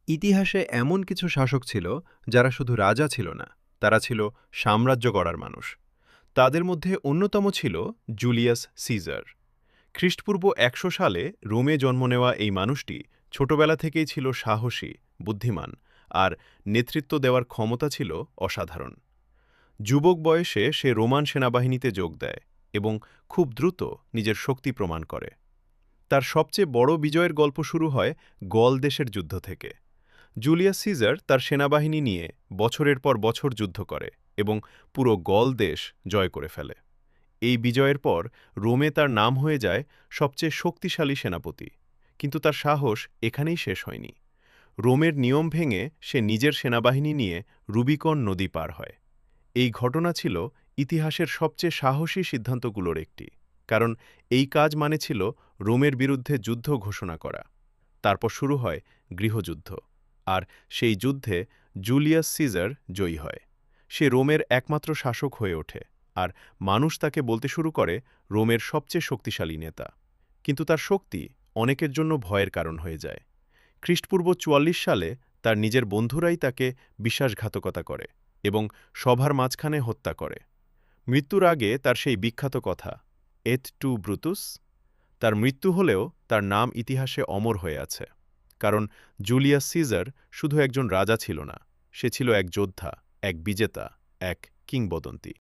ইতিহাসে এমন কিছু শাসক ছিল যারা শুধু রাজা ছিল না, তারা ছিল সাম্রাজ্য গড়ার মানুষ। তাদের মধ্যে অন্যতম ছিল জুলিয়াস সিজার। খ্রিস্টপূর্ব ১০০ সালে রোমে জন্ম নেওয়া এই মানুষটি ছোটবেলা থেকেই ছিল সাহসী, বুদ্ধিমান, আর নেতৃত্ব দেওয়ার ক্ষমতা ছিল অসাধারণ। যুবক বয়সে সে রোমান সেনাবাহিনীতে যোগ দেয় এবং খুব দ্রুত নিজের শক্তি প্রমাণ করে। তার সবচেয়ে বড় বিজয়ের গল্প শুরু হয় গল দেশের যুদ্ধ থেকে। জুলিয়াস সিজার তার সেনাবাহিনী নিয়ে বছরের পর বছর যুদ্ধ করে এবং পুরো গল দেশ জয় করে ফেলে। এই বিজয়ের পর রোমে তার নাম হয়ে যায় সবচেয়ে শক্তিশালী সেনাপতি। কিন্তু তার সাহস এখানেই শেষ হয়নি। রোমের নিয়ম ভেঙে সে নিজের সেনাবাহিনী নিয়ে রুবিকন নদী পার হয়। এই ঘটনা ছিল ইতিহাসের সবচেয়ে সাহসী সিদ্ধান্তগুলোর একটি, কারণ এই কাজ মানে ছিল রোমের বিরুদ্ধে যুদ্ধ ঘোষণা করা। তারপর শুরু হয় গৃহযুদ্ধ, আর সেই যুদ্ধে জুলিয়াস সিজার জয়ী হয়। সে রোমের একমাত্র শাসক হয়ে ওঠে, আর মানুষ তাকে বলতে শুরু করে রোমের সবচেয়ে শক্তিশালী নেতা। কিন্তু তার শক্তি অনেকের জন্য ভয়ের কারণ হয়ে যায়। খ্রিস্টপূর্ব ৪৪ সালে তার নিজের বন্ধুরাই তাকে বিশ্বাসঘাতকতা করে এবং সভার মাঝখানে হত্যা করে। মৃত্যুর আগে তার সেই বিখ্যাত কথা, এট টু ব্রুতুস। তার মৃত্যু হলেও তার নাম ইতিহাসে অমর হয়ে আছে, কারণ জুলিয়াস সিজার শুধু একজন রাজা ছিল না, সে ছিল এক যোদ্ধা, এক বিজেতা, এক কিংবদন্তি।